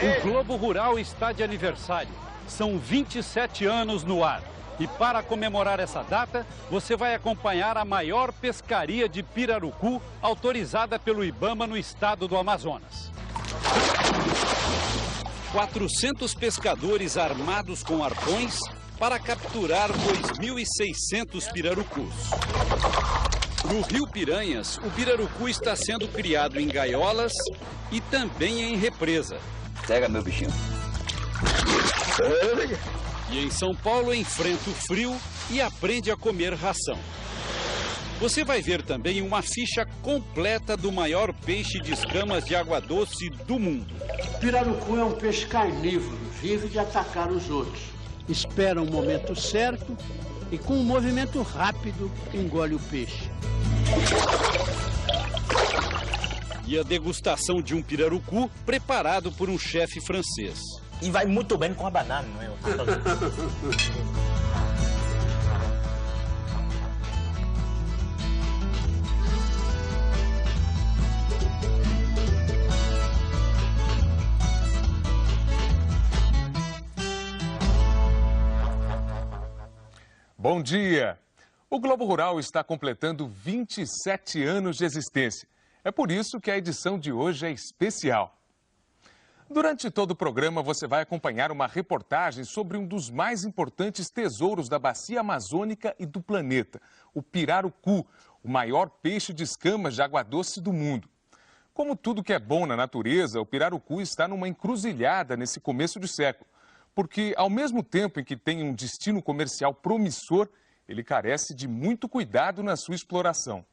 O Globo Rural está de aniversário. São 27 anos no ar. E para comemorar essa data, você vai acompanhar a maior pescaria de pirarucu autorizada pelo IBAMA no estado do Amazonas. 400 pescadores armados com arpões para capturar 2.600 pirarucus. No Rio Piranhas, o pirarucu está sendo criado em gaiolas e também em represa. Pega, meu bichinho. E em São Paulo enfrenta o frio e aprende a comer ração. Você vai ver também uma ficha completa do maior peixe de escamas de água doce do mundo. O pirarucu é um peixe carnívoro, vive de atacar os outros. Espera o momento certo e com um movimento rápido engole o peixe. E a degustação de um pirarucu preparado por um chefe francês. E vai muito bem com a banana, não é? Bom dia! O Globo Rural está completando 27 anos de existência. É por isso que a edição de hoje é especial. Durante todo o programa, você vai acompanhar uma reportagem sobre um dos mais importantes tesouros da bacia amazônica e do planeta, o pirarucu, o maior peixe de escamas de água doce do mundo. Como tudo que é bom na natureza, o pirarucu está numa encruzilhada nesse começo de século, porque ao mesmo tempo em que tem um destino comercial promissor, ele carece de muito cuidado na sua exploração.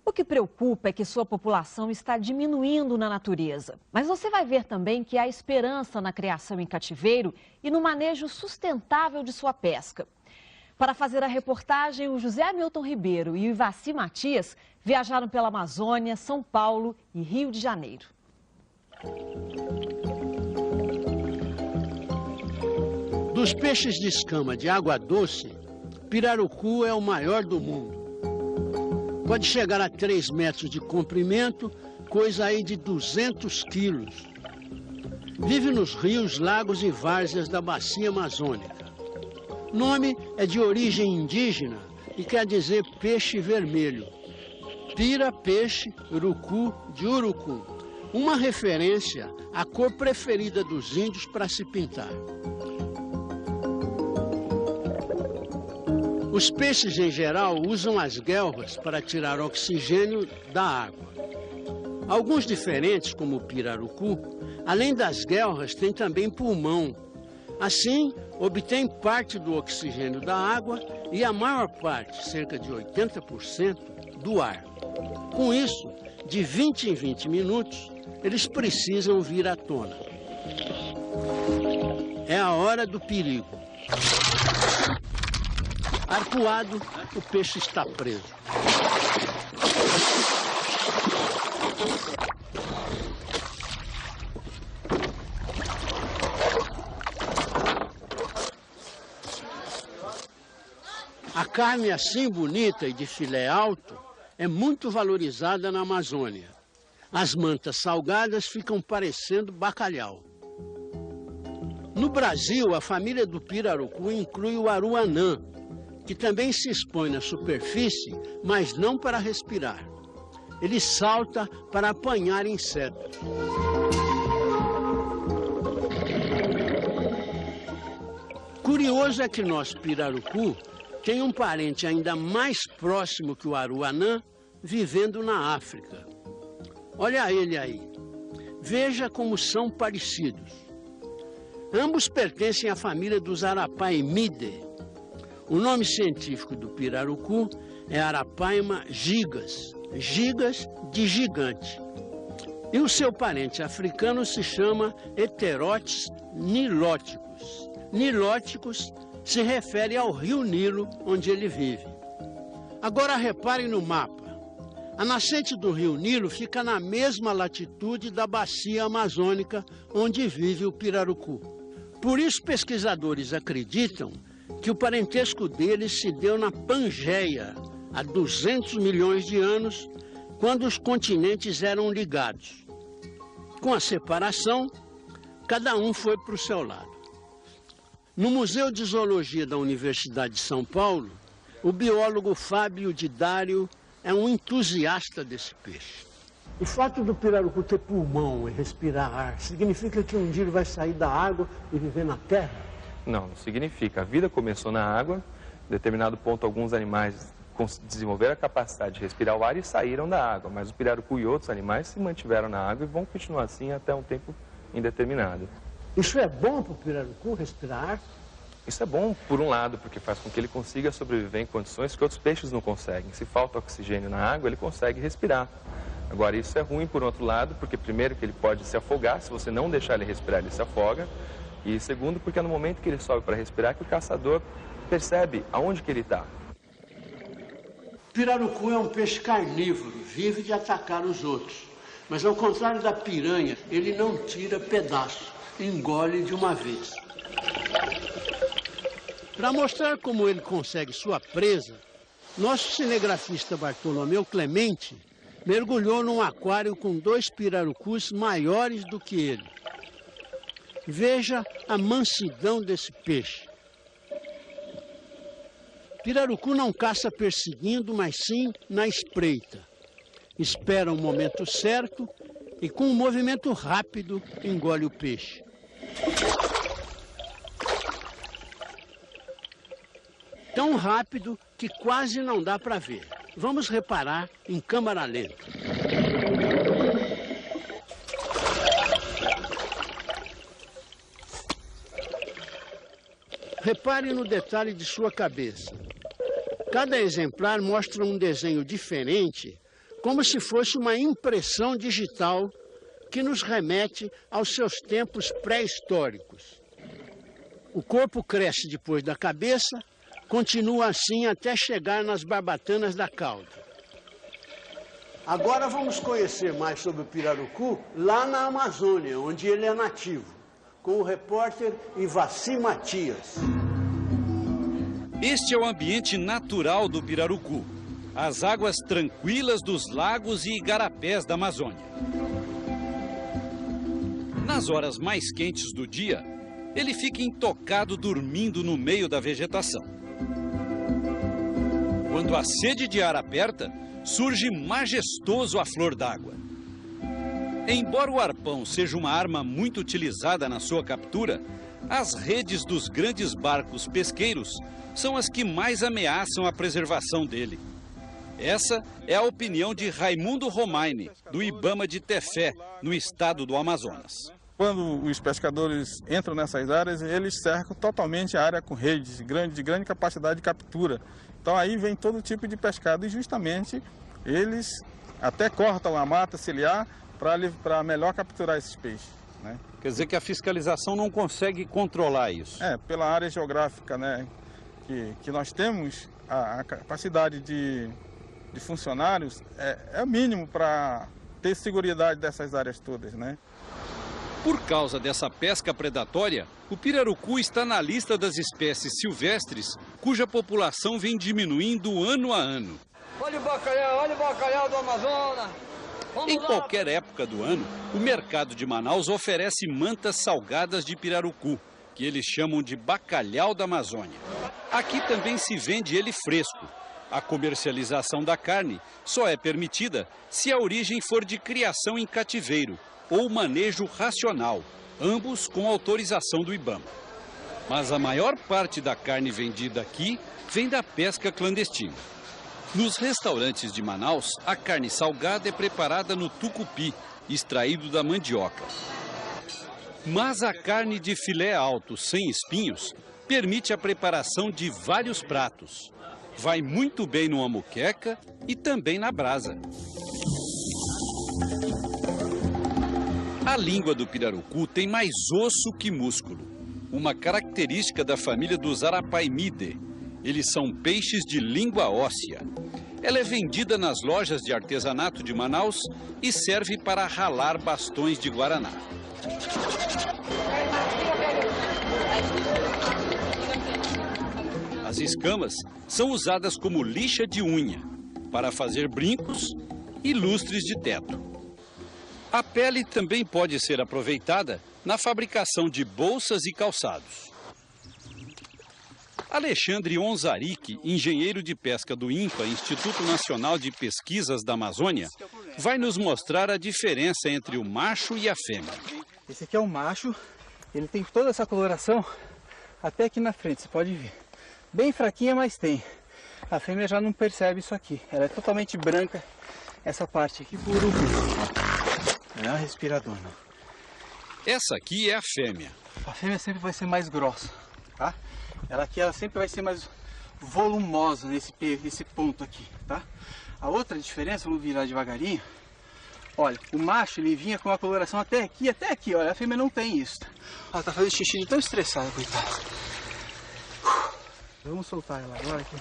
O que preocupa é que sua população está diminuindo na natureza. Mas você vai ver também que há esperança na criação em cativeiro e no manejo sustentável de sua pesca. Para fazer a reportagem, o José Hamilton Ribeiro e o Ivaci Matias viajaram pela Amazônia, São Paulo e Rio de Janeiro. Dos peixes de escama de água doce, pirarucu é o maior do mundo. Pode chegar a 3 metros de comprimento, coisa aí de 200 quilos. Vive nos rios, lagos e várzeas da bacia amazônica. O nome é de origem indígena e quer dizer peixe vermelho. Pira, peixe, urucu, de urucum. Uma referência à cor preferida dos índios para se pintar. Os peixes, em geral, usam as guelras para tirar oxigênio da água. Alguns diferentes, como o pirarucu, além das guelras, têm também pulmão. Assim, obtém parte do oxigênio da água e a maior parte, cerca de 80%, do ar. Com isso, de 20 em 20 minutos, eles precisam vir à tona. É a hora do perigo. Arpoado, o peixe está preso. A carne assim bonita e de filé alto é muito valorizada na Amazônia. As mantas salgadas ficam parecendo bacalhau. No Brasil, a família do pirarucu inclui o aruanã, que também se expõe na superfície, mas não para respirar. Ele salta para apanhar insetos. Curioso é que nosso pirarucu tem um parente ainda mais próximo que o aruanã, vivendo na África. Olha ele aí. Veja como são parecidos. Ambos pertencem à família dos Arapaimidae. O nome científico do pirarucu é Arapaima gigas, gigas de gigante. E o seu parente africano se chama Heterotes nilóticos. Nilóticos se refere ao rio Nilo, onde ele vive. Agora reparem no mapa. A nascente do rio Nilo fica na mesma latitude da bacia amazônica, onde vive o pirarucu. Por isso, pesquisadores acreditam que o parentesco deles se deu na Pangeia, há 200 milhões de anos, quando os continentes eram ligados. Com a separação, Cada um foi para o seu lado. No Museu de Zoologia da Universidade de São Paulo, o biólogo Fábio Didário é um entusiasta desse peixe. O fato do pirarucu ter pulmão e respirar ar significa que um dia ele vai sair da água e viver na terra? Não, não significa. A vida começou na água, em determinado ponto alguns animais desenvolveram a capacidade de respirar o ar e saíram da água, mas o pirarucu e outros animais se mantiveram na água e vão continuar assim até um tempo indeterminado. Isso é bom para o pirarucu respirar ar? Isso é bom, por um lado, porque faz com que ele consiga sobreviver em condições que outros peixes não conseguem. Se falta oxigênio na água, ele consegue respirar. Agora, isso é ruim, por outro lado, porque primeiro que ele pode se afogar, se você não deixar ele respirar, ele se afoga. E segundo, porque é no momento que ele sobe para respirar que o caçador percebe aonde que ele está. Pirarucu é um peixe carnívoro, vive de atacar os outros. Mas ao contrário da piranha, ele não tira pedaço, engole de uma vez. Para mostrar como ele consegue sua presa, nosso cinegrafista Bartolomeu Clemente mergulhou num aquário com 2 pirarucus maiores do que ele. Veja a mansidão desse peixe. Pirarucu não caça perseguindo, mas sim na espreita. Espera o momento certo e com um movimento rápido engole o peixe. Tão rápido que quase não dá para ver. Vamos reparar em câmera lenta. Repare no detalhe de sua cabeça. Cada exemplar mostra um desenho diferente, como se fosse uma impressão digital que nos remete aos seus tempos pré-históricos. O corpo cresce depois da cabeça, continua assim até chegar nas barbatanas da cauda. Agora vamos conhecer mais sobre o pirarucu lá na Amazônia, onde ele é nativo, com o repórter Ivaci Matias. Este é o ambiente natural do pirarucu, as águas tranquilas dos lagos e igarapés da Amazônia. Nas horas mais quentes do dia, ele fica intocado dormindo no meio da vegetação. Quando a sede de ar aperta, surge majestoso a flor d'água. Embora o arpão seja uma arma muito utilizada na sua captura, as redes dos grandes barcos pesqueiros são as que mais ameaçam a preservação dele. Essa é a opinião de Raimundo Romaini, do Ibama de Tefé, no estado do Amazonas. Quando os pescadores entram nessas áreas, eles cercam totalmente a área com redes de grande capacidade de captura. Então aí vem todo tipo de pescado e justamente eles até cortam a mata ciliar para melhor capturar esses peixes, né? Quer dizer que a fiscalização não consegue controlar isso? Pela área geográfica, né, que nós temos, a capacidade de funcionários é o mínimo para ter seguridade dessas áreas todas, né? Por causa dessa pesca predatória, o pirarucu está na lista das espécies silvestres cuja população vem diminuindo ano a ano. Olha o bacalhau do Amazonas. Em qualquer época do ano, o mercado de Manaus oferece mantas salgadas de pirarucu, que eles chamam de bacalhau da Amazônia. Aqui também se vende ele fresco. A comercialização da carne só é permitida se a origem for de criação em cativeiro ou manejo racional, ambos com autorização do Ibama. Mas a maior parte da carne vendida aqui vem da pesca clandestina. Nos restaurantes de Manaus, a carne salgada é preparada no tucupi, extraído da mandioca. Mas a carne de filé alto, sem espinhos, permite a preparação de vários pratos. Vai muito bem numa moqueca e também na brasa. A língua do pirarucu tem mais osso que músculo, uma característica da família dos Arapaimidae. Eles são peixes de língua óssea. Ela é vendida nas lojas de artesanato de Manaus e serve para ralar bastões de guaraná. As escamas são usadas como lixa de unha, para fazer brincos e lustres de teto. A pele também pode ser aproveitada na fabricação de bolsas e calçados. Alexandre Onzaric, engenheiro de pesca do INPA, Instituto Nacional de Pesquisas da Amazônia, vai nos mostrar a diferença entre o macho e a fêmea. Esse aqui é o macho, ele tem toda essa coloração até aqui na frente, você pode ver. Bem fraquinha, mas tem. A fêmea já não percebe isso aqui, ela é totalmente branca, essa parte aqui por um. Não é uma respiradora, não. Essa aqui é a fêmea. A fêmea sempre vai ser mais grossa, tá? Ela sempre vai ser mais volumosa nesse ponto aqui, tá? A outra diferença, vamos virar devagarinho. Olha, o macho ele vinha com uma coloração até aqui, olha, a fêmea não tem isso. Ela tá fazendo xixi de tão estressada, coitada. Vamos soltar ela agora aqui.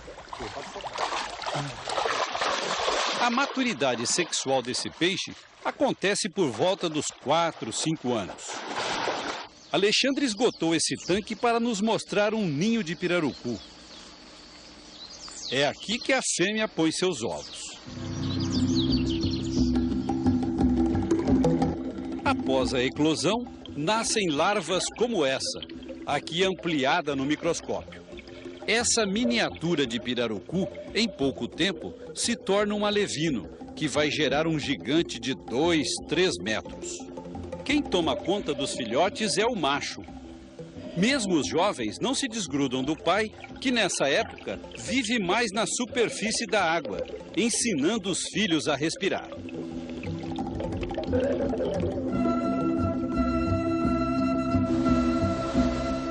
A maturidade sexual desse peixe acontece por volta dos 4, 5 anos. Alexandre esgotou esse tanque para nos mostrar um ninho de pirarucu. É aqui que a fêmea põe seus ovos. Após a eclosão, nascem larvas como essa, aqui ampliada no microscópio. Essa miniatura de pirarucu, em pouco tempo, se torna um alevino, que vai gerar um gigante de 2, 3 metros. Quem toma conta dos filhotes é o macho. Mesmo os jovens não se desgrudam do pai, que nessa época vive mais na superfície da água, ensinando os filhos a respirar.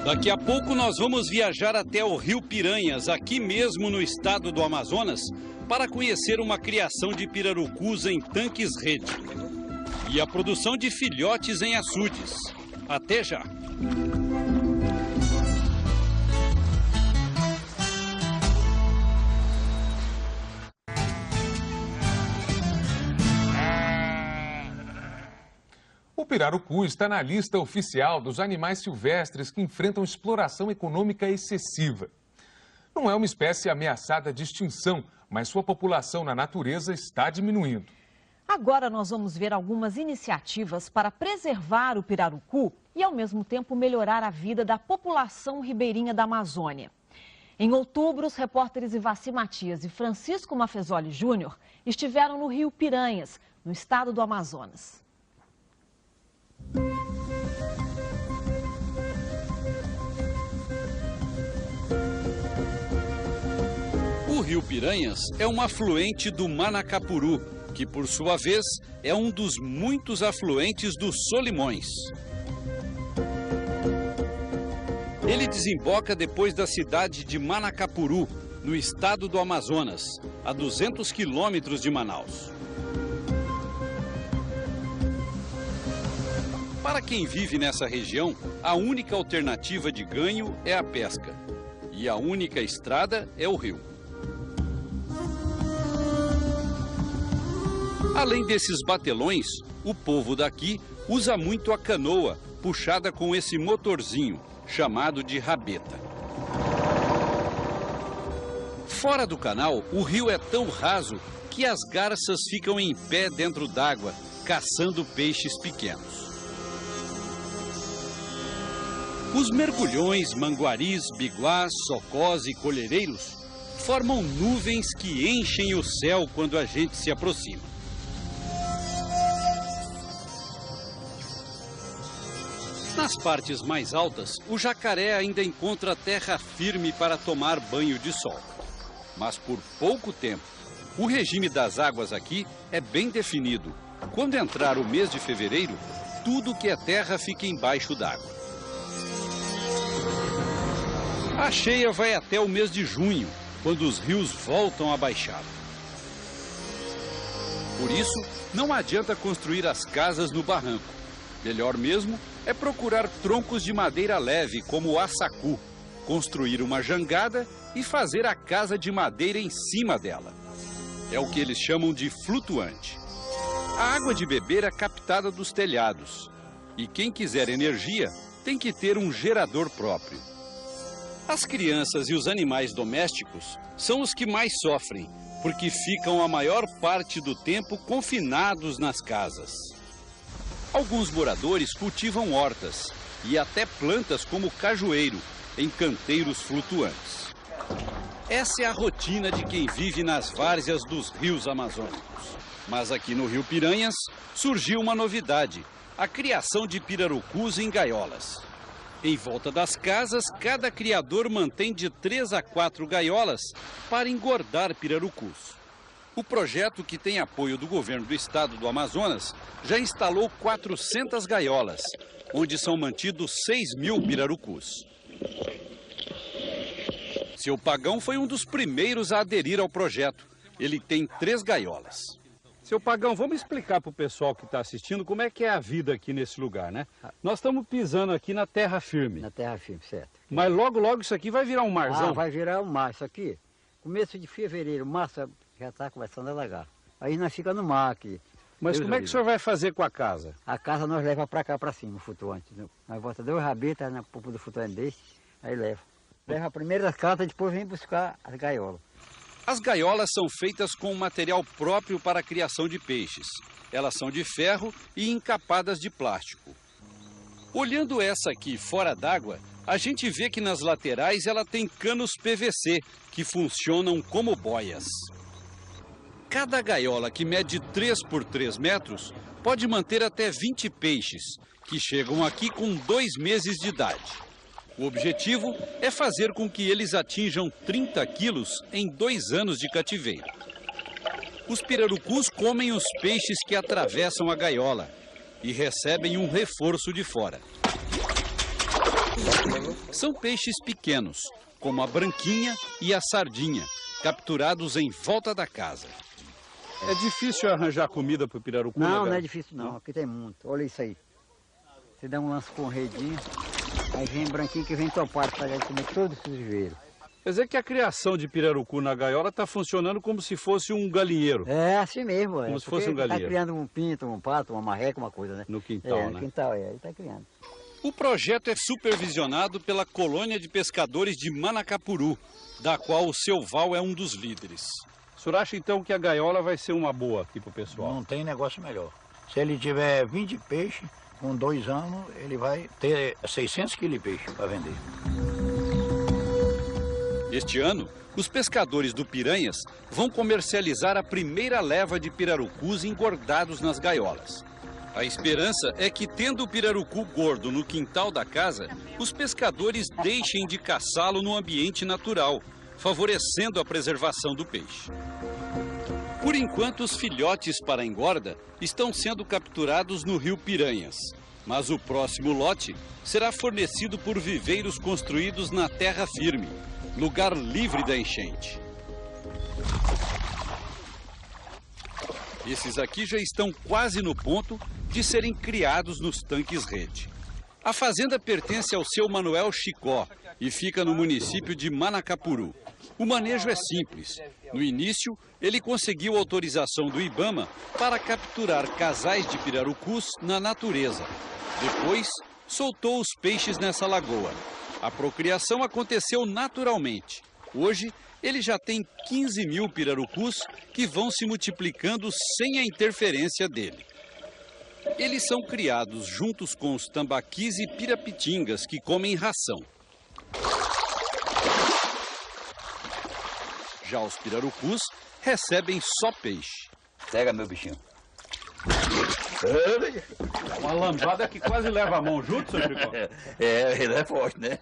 Daqui a pouco nós vamos viajar até o Rio Piranhas, aqui mesmo no estado do Amazonas, para conhecer uma criação de pirarucus em tanques-rede e a produção de filhotes em açudes. Até já! O pirarucu está na lista oficial dos animais silvestres que enfrentam exploração econômica excessiva. Não é uma espécie ameaçada de extinção, mas sua população na natureza está diminuindo. Agora nós vamos ver algumas iniciativas para preservar o pirarucu e, ao mesmo tempo, melhorar a vida da população ribeirinha da Amazônia. Em outubro, os repórteres Ivaci Matias e Francisco Mafezoli Júnior estiveram no Rio Piranhas, no estado do Amazonas. O Rio Piranhas é um afluente do Manacapuru, que por sua vez é um dos muitos afluentes do Solimões. Ele desemboca depois da cidade de Manacapuru, no estado do Amazonas, a 200 quilômetros de Manaus. Para quem vive nessa região, a única alternativa de ganho é a pesca. E a única estrada é o rio. Além desses batelões, o povo daqui usa muito a canoa, puxada com esse motorzinho, chamado de rabeta. Fora do canal, o rio é tão raso que as garças ficam em pé dentro d'água, caçando peixes pequenos. Os mergulhões, manguaris, biguás, socós e colhereiros formam nuvens que enchem o céu quando a gente se aproxima. Nas partes mais altas, o jacaré ainda encontra terra firme para tomar banho de sol. Mas por pouco tempo. O regime das águas aqui é bem definido. Quando entrar o mês de fevereiro, tudo que é terra fica embaixo d'água. A cheia vai até o mês de junho, quando os rios voltam a baixar. Por isso, não adianta construir as casas no barranco. Melhor mesmo é procurar troncos de madeira leve, como o assacu, construir uma jangada e fazer a casa de madeira em cima dela. É o que eles chamam de flutuante. A água de beber é captada dos telhados. E quem quiser energia tem que ter um gerador próprio. As crianças e os animais domésticos são os que mais sofrem, porque ficam a maior parte do tempo confinados nas casas. Alguns moradores cultivam hortas e até plantas como cajueiro em canteiros flutuantes. Essa é a rotina de quem vive nas várzeas dos rios amazônicos. Mas aqui no Rio Piranhas surgiu uma novidade: a criação de pirarucus em gaiolas. Em volta das casas, cada criador mantém de 3 a 4 gaiolas para engordar pirarucus. O projeto, que tem apoio do governo do estado do Amazonas, já instalou 400 gaiolas, onde são mantidos 6.000 pirarucus. Seu Pagão foi um dos primeiros a aderir ao projeto. Ele tem 3 gaiolas. Seu Pagão, vamos explicar para o pessoal que está assistindo como é que é a vida aqui nesse lugar, né? Nós estamos pisando aqui na terra firme. Na terra firme, certo. Mas logo, logo isso aqui vai virar um marzão. Ah, vai virar um mar. Isso aqui, começo de fevereiro, março já está começando a alagar. Aí nós ficamos no mar aqui. Mas como é que o senhor vai fazer com a casa? A casa nós leva para cá, para cima, o flutuante. Nós bota 2 rabetas na polpa do flutuante desse, aí leva. Leva a primeira casa, depois vem buscar as gaiolas. As gaiolas são feitas com um material próprio para a criação de peixes. Elas são de ferro e encapadas de plástico. Olhando essa aqui fora d'água, a gente vê que nas laterais ela tem canos PVC, que funcionam como boias. Cada gaiola, que mede 3 por 3 metros, pode manter até 20 peixes, que chegam aqui com 2 meses de idade. O objetivo é fazer com que eles atinjam 30 quilos em 2 anos de cativeiro. Os pirarucus comem os peixes que atravessam a gaiola e recebem um reforço de fora. São peixes pequenos, como a branquinha e a sardinha, capturados em volta da casa. É difícil arranjar comida para o pirarucu? Não, não é difícil não. Aqui tem muito. Olha isso aí. Você dá um lance com redinho, aí vem branquinho que vem topado para ele comer todos os viveiros. Quer dizer que a criação de pirarucu na gaiola está funcionando como se fosse um galinheiro. É, assim mesmo. Como se fosse um galinheiro. Está criando um pinto, um pato, uma marreca, uma coisa, né? No quintal, né? No quintal, aí está criando. O projeto é supervisionado pela colônia de pescadores de Manacapuru, da qual o seu Val é um dos líderes. O senhor acha então que a gaiola vai ser uma boa aqui para o pessoal? Não tem negócio melhor. Se ele tiver 20 peixes, com 2 anos, ele vai ter 600 quilos de peixe para vender. Este ano, os pescadores do Piranhas vão comercializar a primeira leva de pirarucus engordados nas gaiolas. A esperança é que, tendo o pirarucu gordo no quintal da casa, os pescadores deixem de caçá-lo no ambiente natural, favorecendo a preservação do peixe. Por enquanto, os filhotes para engorda estão sendo capturados no Rio Piranhas, mas o próximo lote será fornecido por viveiros construídos na terra firme, lugar livre da enchente. Esses aqui já estão quase no ponto de serem criados nos tanques rede. A fazenda pertence ao seu Manuel Chicó e fica no município de Manacapuru. O manejo é simples. No início, ele conseguiu autorização do IBAMA para capturar casais de pirarucus na natureza. Depois, soltou os peixes nessa lagoa. A procriação aconteceu naturalmente. Hoje, ele já tem 15.000 pirarucus que vão se multiplicando sem a interferência dele. Eles são criados juntos com os tambaquis e pirapitingas, que comem ração. Já os pirarucus recebem só peixe. Pega, meu bichinho. Uma lambada que quase leva a mão junto, seu Chicó? Ele é forte, né?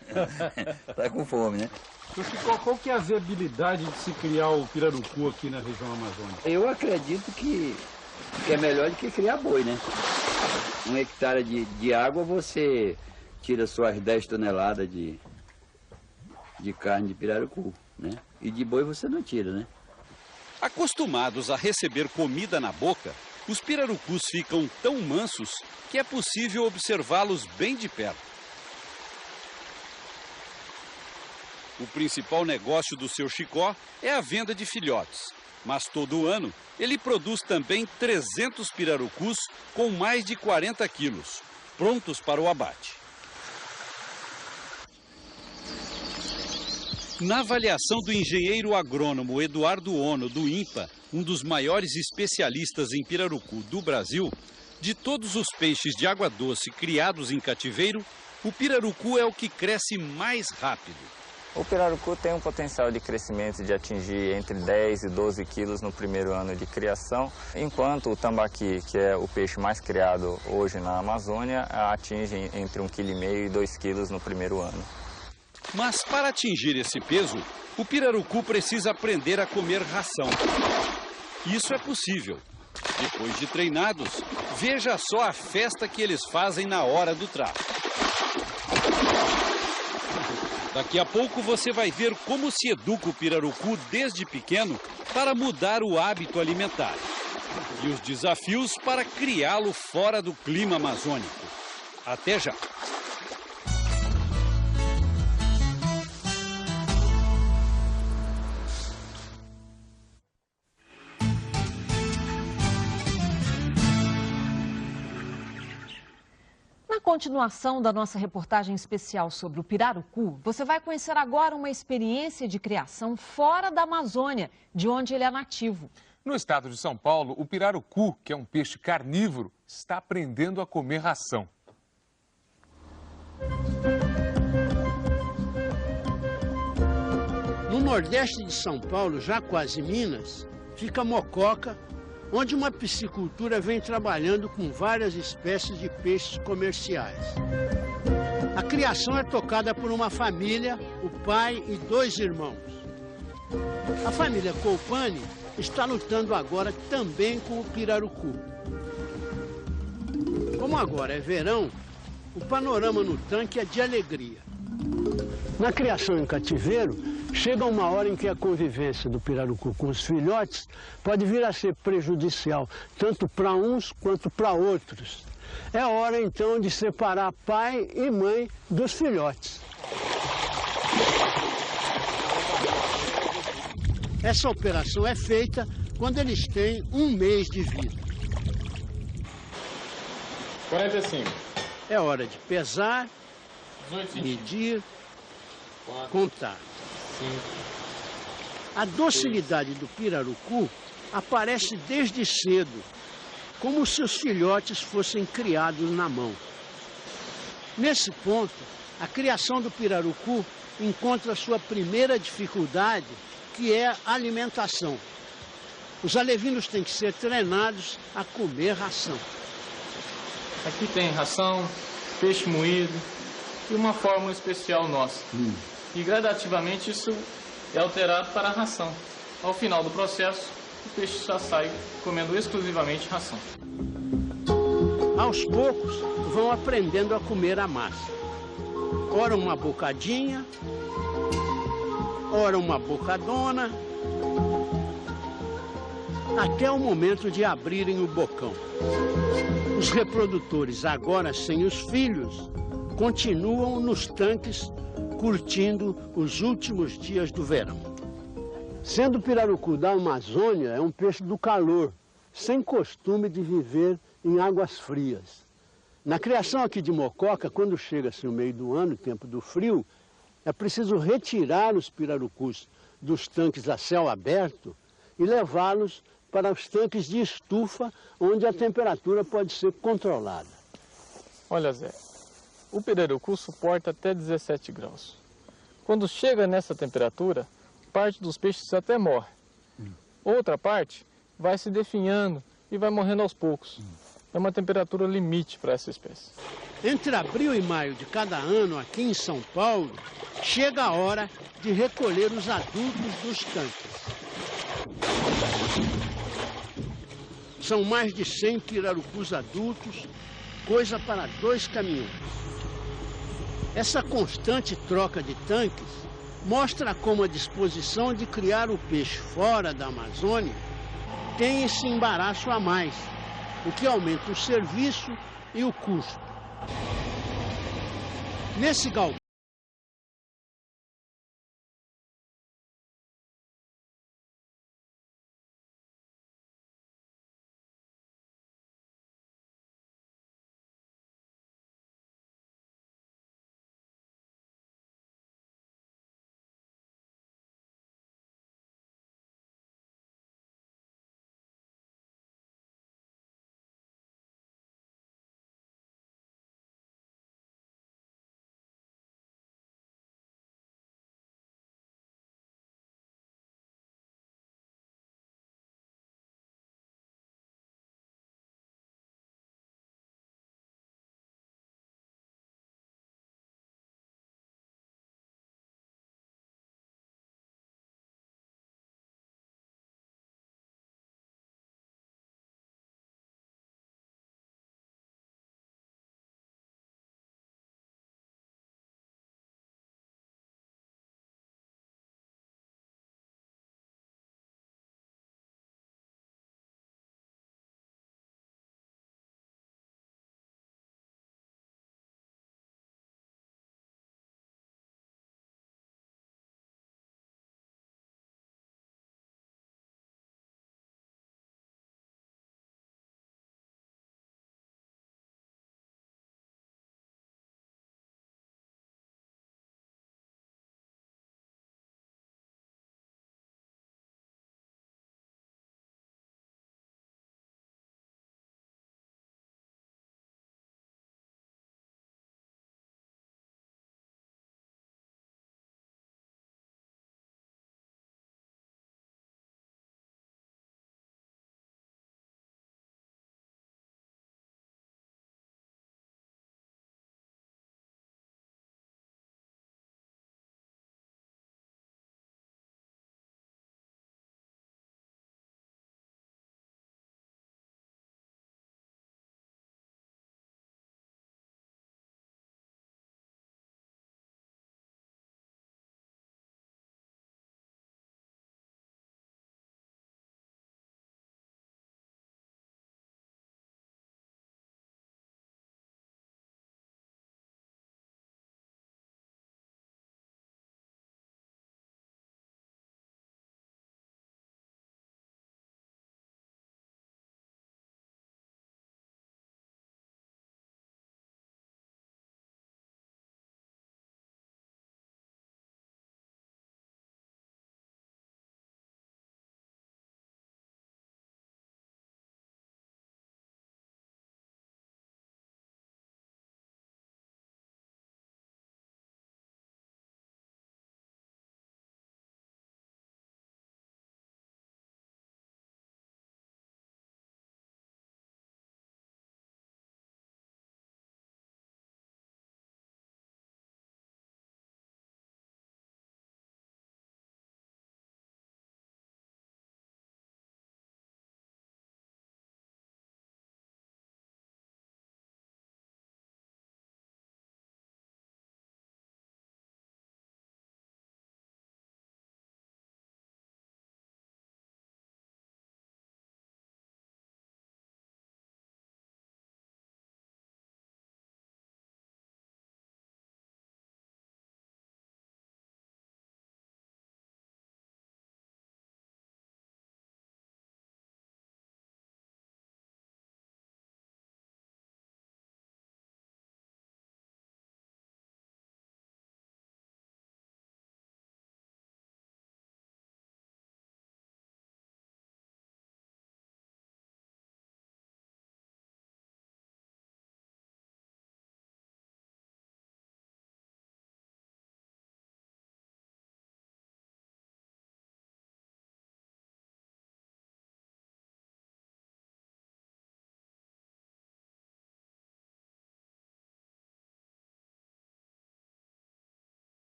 Tá com fome, né? Seu Chicó, qual que é a viabilidade de se criar o pirarucu aqui na região amazônica? Eu acredito que é melhor do que criar boi, né? 1 hectare de água, você tira suas 10 toneladas de carne de pirarucu, né? E de boi você não tira, né? Acostumados a receber comida na boca, os pirarucus ficam tão mansos que é possível observá-los bem de perto. O principal negócio do seu Chicó é a venda de filhotes. Mas todo ano, ele produz também 300 pirarucus com mais de 40 quilos, prontos para o abate. Na avaliação do engenheiro agrônomo Eduardo Ono, do INPA, um dos maiores especialistas em pirarucu do Brasil, de todos os peixes de água doce criados em cativeiro, o pirarucu é o que cresce mais rápido. O pirarucu tem um potencial de crescimento de atingir entre 10 e 12 quilos no primeiro ano de criação, enquanto o tambaqui, que é o peixe mais criado hoje na Amazônia, atinge entre 1,5 kg e 2 quilos no primeiro ano. Mas para atingir esse peso, o pirarucu precisa aprender a comer ração. Isso é possível. Depois de treinados, veja só a festa que eles fazem na hora do trato. Daqui a pouco você vai ver como se educa o pirarucu desde pequeno para mudar o hábito alimentar. E os desafios para criá-lo fora do clima amazônico. Até já! Na continuação da nossa reportagem especial sobre o pirarucu, você vai conhecer agora uma experiência de criação fora da Amazônia, de onde ele é nativo. No estado de São Paulo, o pirarucu, que é um peixe carnívoro, está aprendendo a comer ração. No nordeste de São Paulo, já quase Minas, fica Mococa, onde uma piscicultura vem trabalhando com várias espécies de peixes comerciais. A criação é tocada por uma família, o pai e 2 irmãos. A família Colpani está lutando agora também com o pirarucu. Como agora é verão, o panorama no tanque é de alegria. Na criação em cativeiro, chega uma hora em que a convivência do pirarucu com os filhotes pode vir a ser prejudicial, tanto para uns quanto para outros. É hora, então, de separar pai e mãe dos filhotes. Essa operação é feita quando eles têm 1 mês de vida. 45. É hora de pesar, 18, medir, 4, contar. 5. A docilidade do pirarucu aparece desde cedo, como se os filhotes fossem criados na mão. Nesse ponto, a criação do pirarucu encontra sua primeira dificuldade, que é a alimentação. Os alevinos têm que ser treinados a comer ração. Aqui tem ração, peixe moído e uma fórmula especial nossa. E gradativamente isso é alterado para a ração. Ao final do processo, o peixe já sai comendo exclusivamente ração. Aos poucos, vão aprendendo a comer a massa. Ora uma bocadinha, ora uma bocadona, até o momento de abrirem o bocão. Os reprodutores, agora sem os filhos, continuam nos tanques curtindo os últimos dias do verão. Sendo o pirarucu da Amazônia, é um peixe do calor, sem costume de viver em águas frias. Na criação aqui de Mococa, quando chega-se o meio do ano, o tempo do frio, é preciso retirar os pirarucus dos tanques a céu aberto e levá-los para os tanques de estufa, onde a temperatura pode ser controlada. Olha, Zé, o pirarucu suporta até 17 graus. Quando chega nessa temperatura, parte dos peixes até morre. Outra parte vai se definhando e vai morrendo aos poucos. É uma temperatura limite para essa espécie. Entre abril e maio de cada ano, aqui em São Paulo, chega a hora de recolher os adultos dos tanques. São mais de 100 pirarucus adultos, coisa para 2 caminhões. Essa constante troca de tanques mostra como a disposição de criar o peixe fora da Amazônia tem esse embaraço a mais, o que aumenta o serviço e o custo. Nesse galpão